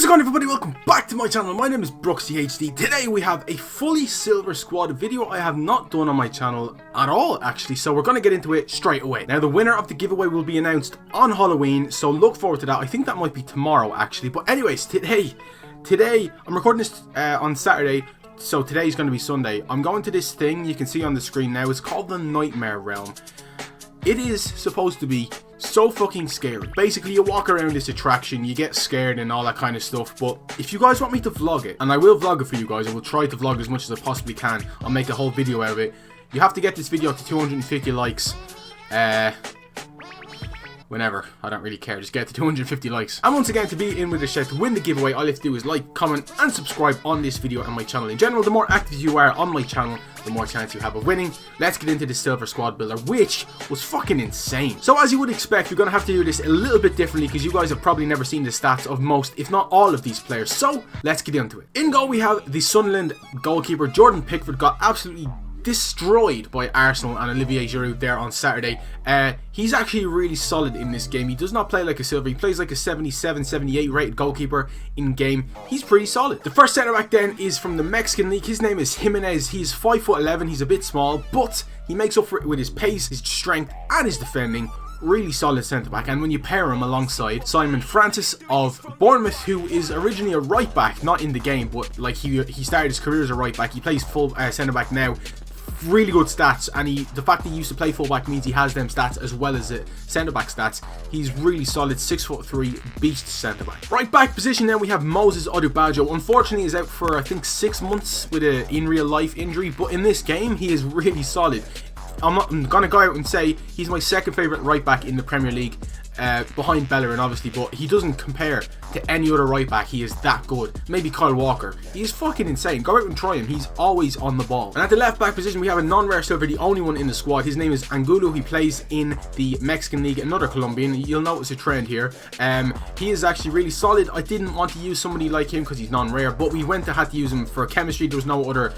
What's going on, everybody? Welcome back to my channel. My name is BrooksTHD. Today we have a fully silver squad video I have not done on my channel at all, actually, so we're going to get into it straight away. Now, the winner of the giveaway will be announced on Halloween, so look forward to that. I think that might be tomorrow, actually, but anyways, today I'm recording this on Saturday, so today's going to be Sunday. I'm going to this thing you can see on the screen now. It's called the Nightmare Realm. It is supposed to be so fucking scary. Basically, you walk around this attraction, you get scared and all that kind of stuff, but if you guys want me to vlog it, and I will vlog it for you guys, I will try to vlog as much as I possibly can. I'll make a whole video out of it. You have to get this video to 250 likes, whenever. I don't really care, just get to 250 likes. And once again, to be in with a shout to win the giveaway, all you have to do is like, comment and subscribe on this video and my channel in general. The more active you are on my channel, the more chance you have of winning. Let's get into the silver squad builder, which was fucking insane. So as you would expect, we're going to have to do this a little bit differently because you guys have probably never seen the stats of most, if not all, of these players. So let's get into it. In goal, we have the Sunderland goalkeeper Jordan Pickford. Got absolutely destroyed by Arsenal and Olivier Giroud there on Saturday. He's actually really solid in this game. He does not play like a silver. He plays like a 77, 78 rated goalkeeper in game. He's pretty solid. The first centre back then is from the Mexican League. His name is Jimenez. He's 5'11". He's a bit small, but he makes up for it with his pace, his strength and his defending. Really solid centre back, and when you pair him alongside Simon Francis of Bournemouth, who is originally a right back, not in the game, but like he started his career as a right back. He plays full centre back now. Really good stats, and the fact that he used to play fullback means he has them stats as well as the centre back stats. He's really solid, 6'3", beast centre back. Right back position then we have Moses Odubajo. Unfortunately, he's out for I think 6 months with a in real life injury, but in this game he is really solid. I'm gonna go out and say he's my second favourite right back in the Premier League, behind Bellerin obviously, but he doesn't compare to any other right back. He is that good. Maybe Kyle Walker. He is fucking insane. Go out and try him. He's always on the ball. And at the left back position we have a non-rare silver, the only one in the squad. His name is Angulo. He plays in the Mexican League, another Colombian. You'll notice a trend here. He is actually really solid. I didn't want to use somebody like him because he's non-rare, but we had to use him for chemistry. There was no other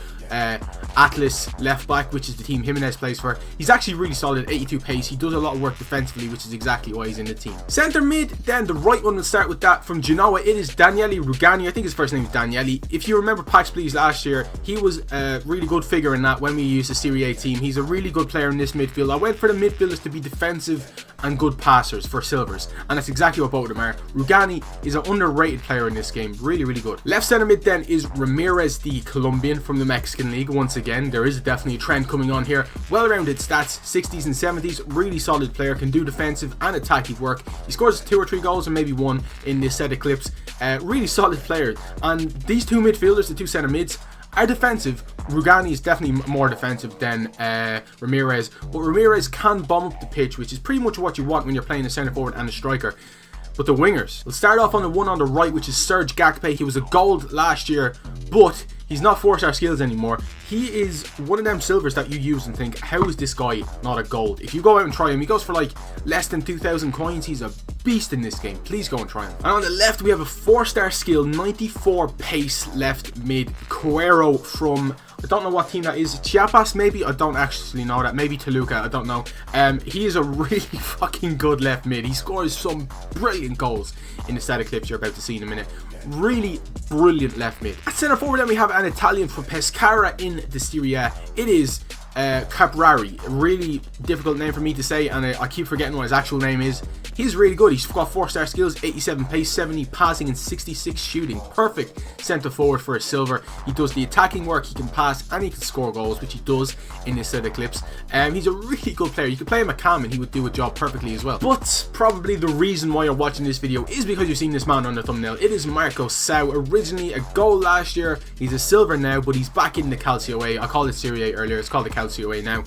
Atlas left back, which is the team Jimenez plays for. He's actually really solid, 82 pace. He does a lot of work defensively, which is exactly why he's in the team. Centre mid, then the right one, will start with that from Genoa. It is Daniele Rugani. I think his first name is Daniele. If you remember Pax Please last year, he was a really good figure in that when we used the Serie A team. He's a really good player in this midfield. I went for the midfielders to be defensive and good passers for silvers, and that's exactly what both of them are. Rugani is an underrated player in this game. Really, really good. Left centre mid then is Ramirez, the Colombian from the Mexican League. Once again, there is definitely a trend coming on here. Well-rounded stats, 60s and 70s. Really solid player, can do defensive and attacking work. He scores 2 or 3 goals and maybe 1 in this set of clips. Really solid player. And these two midfielders, the two centre mids, are defensive. Rugani is definitely more defensive than Ramirez, but Ramirez can bomb up the pitch, which is pretty much what you want when you're playing a centre forward and a striker. But the wingers, we'll start off on the one on the right, which is Serge Gakpe. He was a gold last year, but he's not 4-star skills anymore. He is one of them silvers that you use and think, how is this guy not a gold? If you go out and try him, he goes for like less than 2,000 coins. He's a beast in this game. Please go and try him. And on the left, we have a 4-star skill, 94 pace left mid, Cuero from, I don't know what team that is. Chiapas, maybe? I don't actually know that. Maybe Toluca, I don't know. He is a really fucking good left mid. He scores some brilliant goals in the static clips you're about to see in a minute. Really brilliant left mid. At centre forward then we have an Italian from Pescara in the Serie A. It is Caprari. A really difficult name for me to say, and I keep forgetting what his actual name is. He's really good. He's got 4-star skills, 87 pace, 70 passing and 66 shooting. Perfect centre forward for a silver. He does the attacking work, he can pass and he can score goals, which he does in this set of clips. He's a really good player. You could play him at cam and he would do a job perfectly as well. But probably the reason why you're watching this video is because you've seen this man on the thumbnail. It is Marco Sau. Originally a goal last year. He's a silver now, but he's back in the Calcio A. I called it Serie A earlier. It's called the Calcio A now.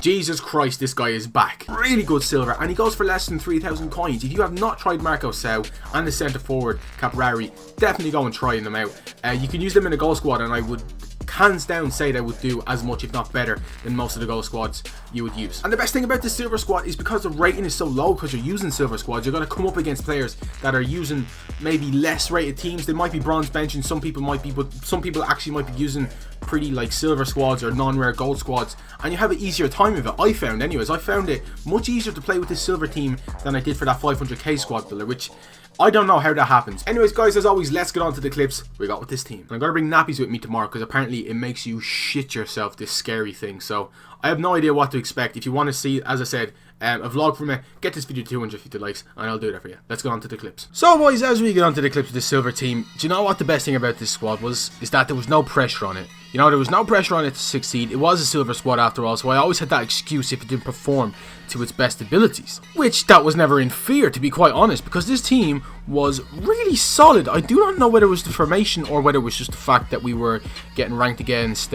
Jesus Christ, this guy is back. Really good silver, and he goes for less than 3,000 coins. If you have not tried Marco Sau and the centre forward Caprari, definitely go and try them out. You can use them in a goal squad, and I would hands down say they would do as much if not better than most of the goal squads you would use. And the best thing about the silver squad is because the rating is so low, because you're using silver squads, you're going to come up against players that are using maybe less rated teams. They might be bronze benching, some people might be, but some people actually might be using pretty like silver squads or non-rare gold squads, and you have an easier time of it. I found anyways, I found it much easier to play with this silver team than I did for that 500k squad builder, which I don't know how that happens. Anyways, guys, as always, let's get on to the clips we got with this team. And I'm going to bring nappies with me tomorrow because apparently it makes you shit yourself, this scary thing. So I have no idea what to expect. If you want to see, as I said, a vlog from me, get this video to 250 likes and I'll do that for you. Let's get on to the clips. So boys, as we get on to the clips with the silver team, do you know what the best thing about this squad was? Is that there was no pressure on it. You know, there was no pressure on it to succeed. It was a silver squad after all, so I always had that excuse if it didn't perform to its best abilities. Which that was never in fear, to be quite honest, because this team was really solid. I do not know whether it was the formation or whether it was just the fact that we were getting ranked against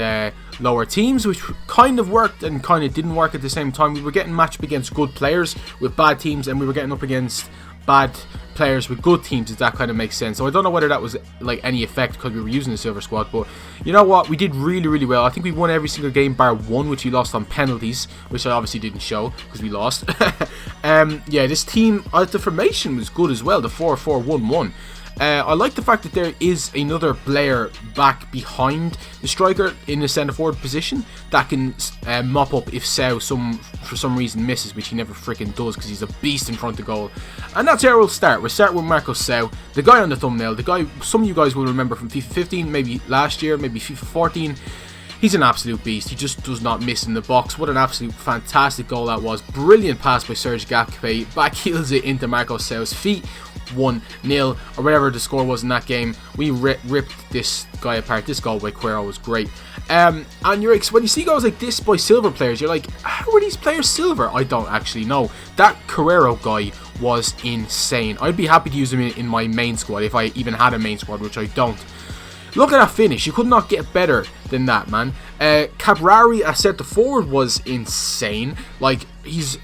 lower teams, which kind of worked and kind of didn't work at the same time. We were getting matched up against good players with bad teams, and we were getting up against bad players with good teams, if that kind of makes sense. So I don't know whether that was like any effect because we were using the silver squad, but you know what, we did really well. I think we won every single game bar one, which we lost on penalties, which I obviously didn't show because we lost. Yeah, this team, the formation was good as well, the 4-4-1-1. I like the fact that there is another player back behind the striker in the centre forward position that can mop up if Sau for some reason misses, which he never freaking does because he's a beast in front of goal. And that's how we'll start. We'll start with Marco Sau, the guy on the thumbnail, the guy some of you guys will remember from FIFA 15, maybe last year, maybe FIFA 14. He's an absolute beast. He just does not miss in the box. What an absolute fantastic goal that was. Brilliant pass by Serge Gnabry. Back heels it into Marco Sau's feet. 1-0 or whatever the score was in that game. We ripped this guy apart. This goal by Quero was great. And when you see goals like this by silver players, you're like, how are these players silver? I don't actually know. That Quero guy was insane. I'd be happy to use him in my main squad if I even had a main squad, which I don't. Look at that finish. You could not get better than that, man. Cabrari as centre forward was insane. Like, he's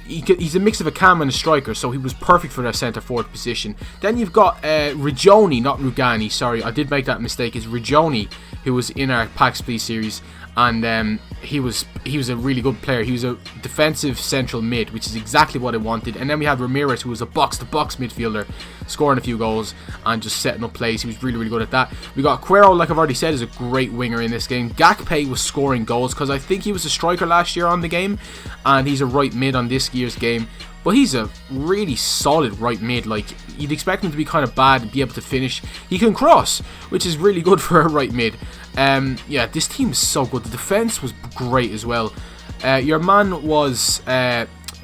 a mix of a cam and a striker, so he was perfect for that centre forward position. Then you've got Rigioni, not Rugani, sorry, I did make that mistake. It's Rigioni, who was in our Pax Please series, and he was a really good player. He was a defensive central mid, which is exactly what I wanted. And then we had Ramirez, who was a box-to-box midfielder, scoring a few goals and just setting up plays. He was really good at that. We got Quero, like I've already said, is a great winger in this game. Gnabry was scoring goals because I think he was a striker last year on the game, and he's a right mid on this year's game. But he's a really solid right mid. Like, you'd expect him to be kind of bad and be able to finish. He can cross, which is really good for a right mid. Yeah, this team is so good. The defense was great as well. Your man was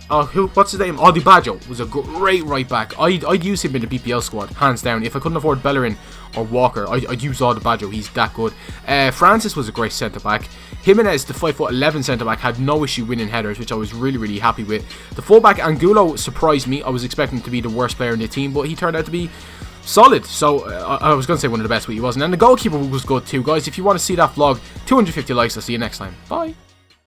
what's his name? Baggio was a great right back. I'd use him in the BPL squad, hands down. If I couldn't afford Bellerin or Walker, I'd use Baggio. He's that good. Francis was a great centre back. Jimenez, the 5'11" centre back, had no issue winning headers, which I was really happy with. The fullback Angulo surprised me. I was expecting him to be the worst player in the team, but he turned out to be solid. So I was going to say one of the best, but he wasn't. And the goalkeeper was good too, guys. If you want to see that vlog, 250 likes. I'll see you next time. Bye.